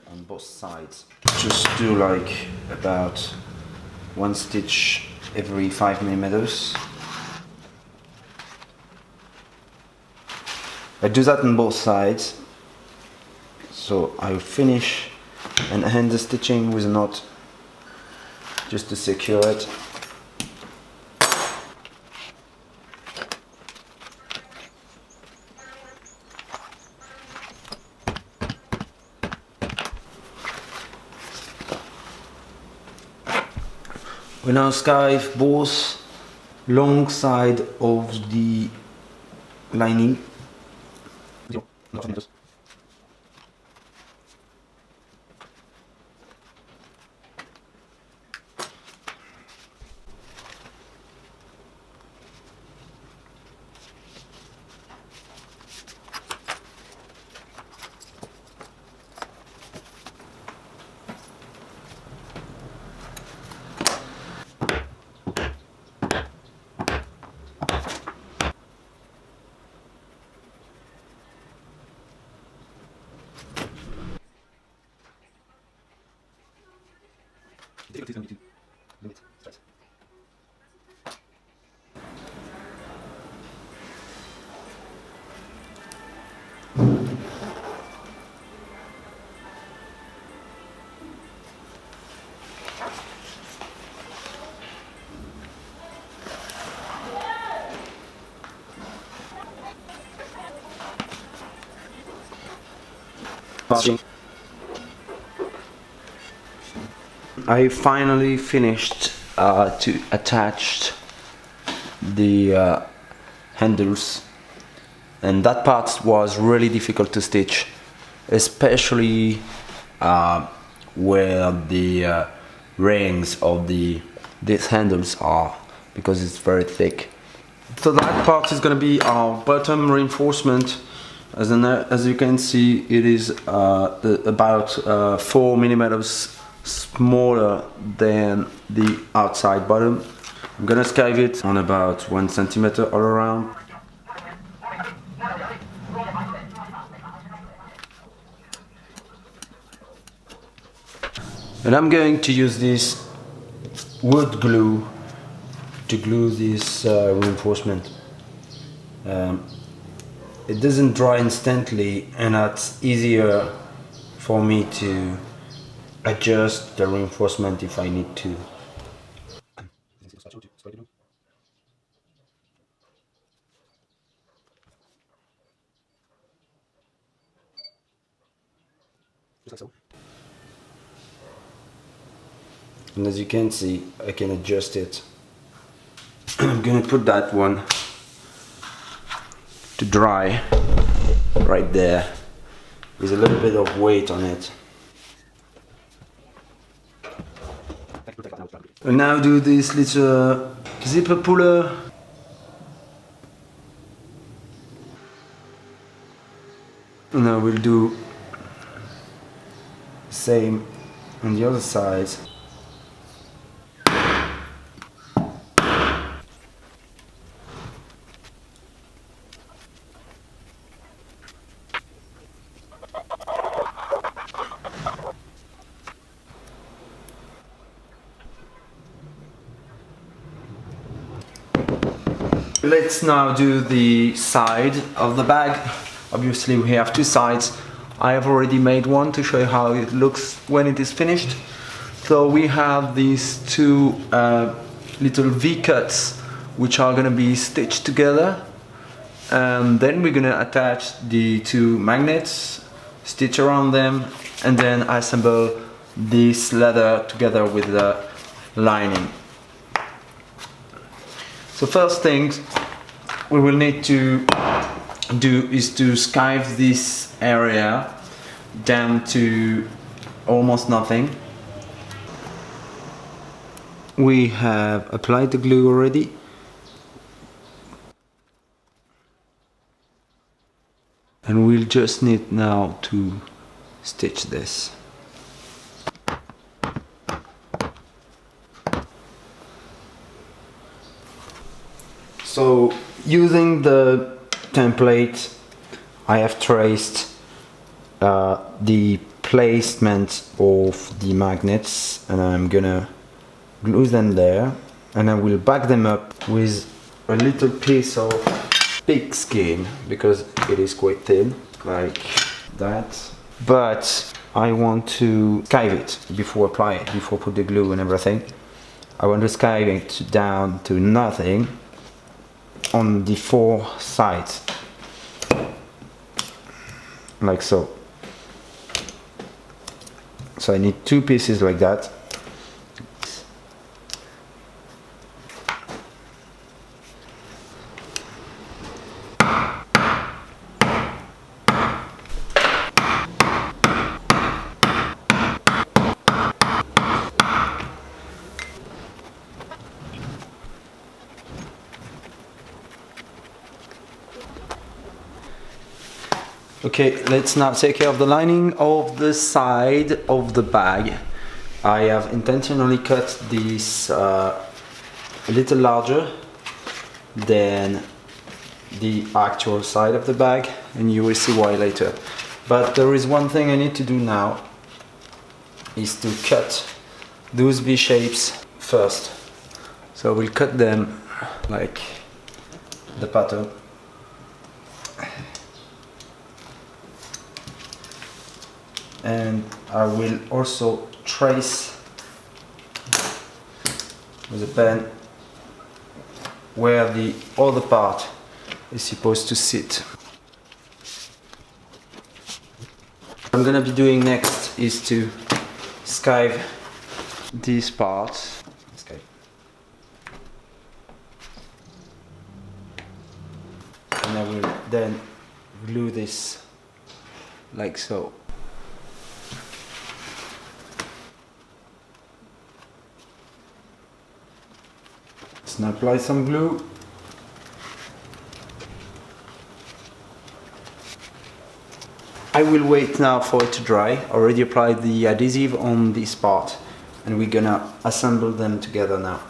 On both sides. Just do like about one stitch every 5 millimeters. I do that on both sides. So I will finish and end the stitching with a knot just to secure it. We now skive both long side of the lining. I finally finished to attach the handles, and that part was really difficult to stitch, especially where the rings of these handles are, because it's very thick. So that part is going to be our bottom reinforcement. As you can see, it is about 4 millimeters smaller than the outside bottom. I'm gonna skive it on about 1 centimeter all around. And I'm going to use this wood glue to glue this reinforcement. It doesn't dry instantly, and that's easier for me to adjust the reinforcement if I need to. And as you can see, I can adjust it. I'm gonna put that one to dry right there with a little bit of weight on it. And now do this little zipper puller. And I will do same on the other side. Let's now do the side of the bag. Obviously we have two sides. I have already made one to show you how it looks when it is finished. So we have these two little V-cuts which are going to be stitched together, and then we're going to attach the two magnets, stitch around them, and then assemble this leather together with the lining. So first things we will need to do is to skive this area down to almost nothing. We have applied the glue already. And we'll just need now to stitch this. So using the template, I have traced the placement of the magnets, and I'm gonna glue them there, and I will back them up with a little piece of pig skin because it is quite thin, like that. But I want to skive it before apply it, before put the glue and everything. I want to skive it down to nothing on the 4 sides, like so. So I need 2 pieces like that. Okay, let's now take care of the lining of the side of the bag. I have intentionally cut this a little larger than the actual side of the bag, and you will see why later. But there is one thing I need to do now, is to cut those V shapes first. So we'll cut them like the pattern. And I will also trace with a pen where the other part is supposed to sit. What I'm gonna be doing next is to skive these parts. And I will then glue this like so. Let's now apply some glue. I will wait now for it to dry. I already applied the adhesive on this part, and we're gonna assemble them together now.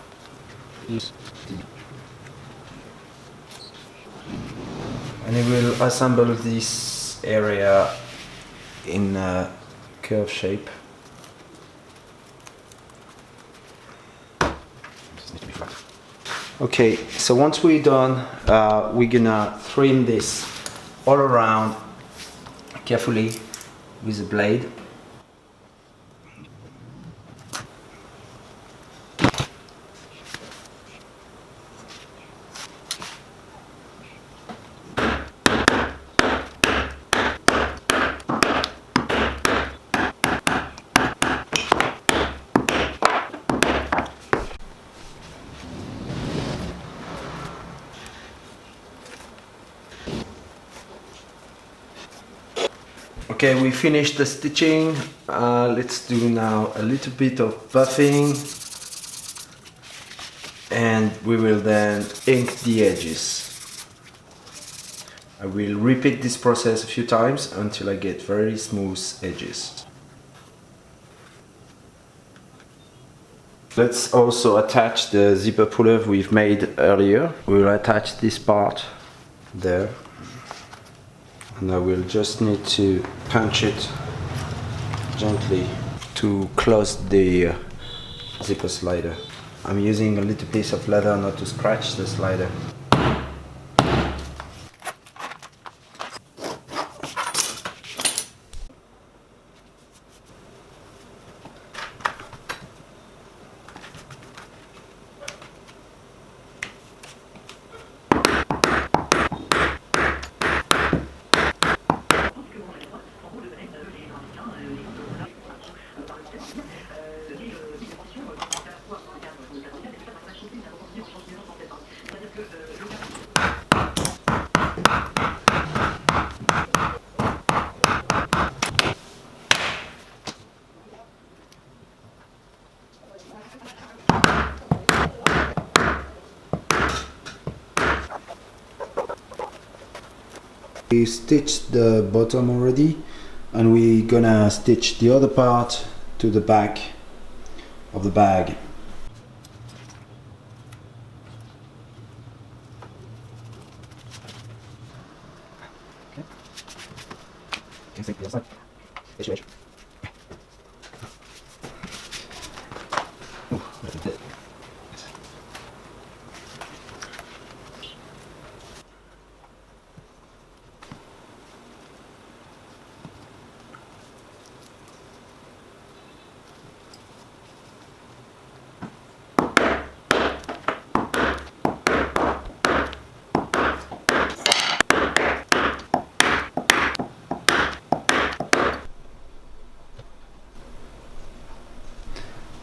And I will assemble this area in a curve shape. Okay, so once we're done, we're gonna trim this all around carefully with a blade. Okay, we finished the stitching. Let's do now a little bit of buffing, and we will then ink the edges. I will repeat this process a few times until I get very smooth edges. Let's also attach the zipper puller we've made earlier. We will attach this part there. And I will just need to punch it gently to close the zipper slider. I'm using a little piece of leather not to scratch the slider. We stitched the bottom already, and we're gonna stitch the other part to the back of the bag.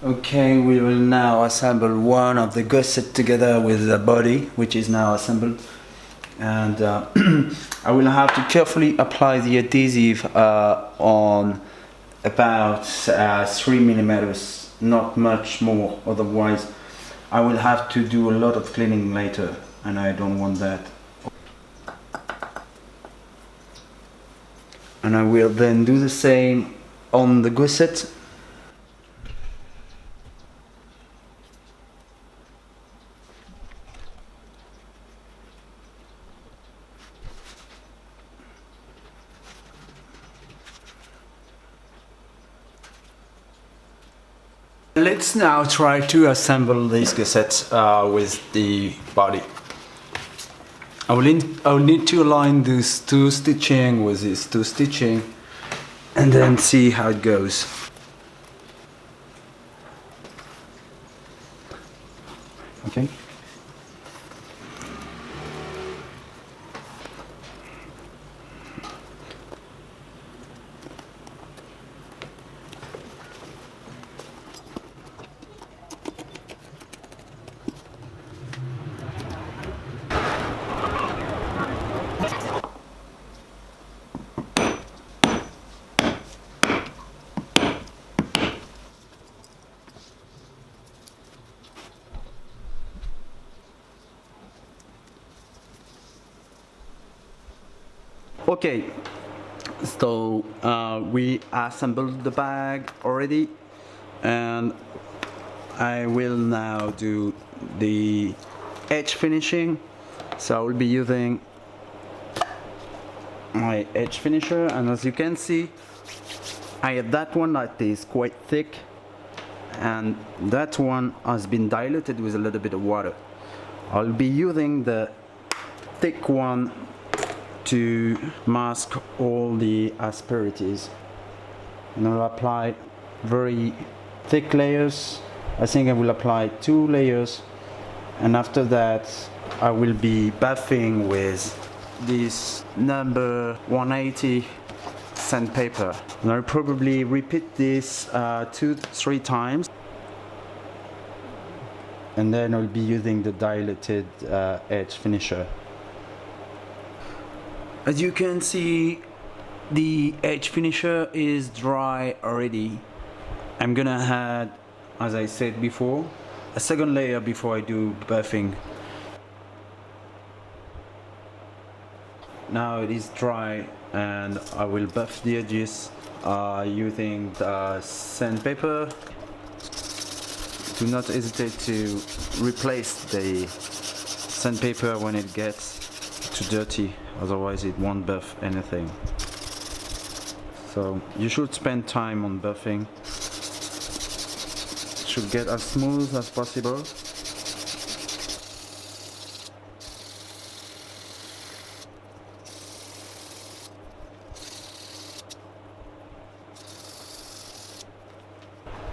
Okay, we will now assemble one of the gusset together with the body, which is now assembled. And I will have to carefully apply the adhesive on about 3 millimeters, not much more, otherwise I will have to do a lot of cleaning later, and I don't want that. And I will then do the same on the gusset. Let's now try to assemble this gusset with the body. I will need to align these two stitching with these two stitching and then see how it goes. Okay. Okay, so we assembled the bag already, and I will now do the edge finishing. So I will be using my edge finisher, and as you can see, I have that one that is quite thick, and that one has been diluted with a little bit of water. I'll be using the thick one to mask all the asperities, and I'll apply very thick layers. I think I will apply 2 layers, and after that I will be buffing with this number 180 sandpaper, and I'll probably repeat this 2-3 times, and then I'll be using the diluted edge finisher. As you can see, the edge finisher is dry already. I'm gonna add, as I said before, a second layer before I do buffing. Now it is dry, and I will buff the edges using the sandpaper. Do not hesitate to replace the sandpaper when it gets too dirty, otherwise it won't buff anything. So you should spend time on buffing. It should get as smooth as possible.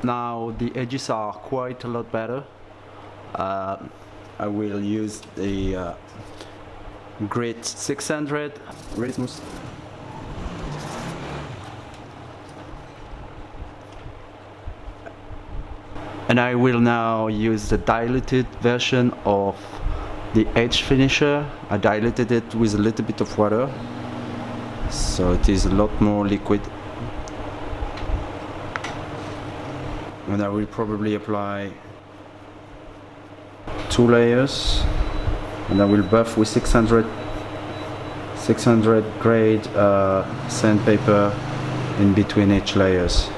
Now the edges are quite a lot better. I will use the Grit 600 really smooth. And I will now use the diluted version of the edge finisher. I diluted it with a little bit of water, so it is a lot more liquid. And I will probably apply 2 layers, and I will buff with 600 600 grade sandpaper in between each layers.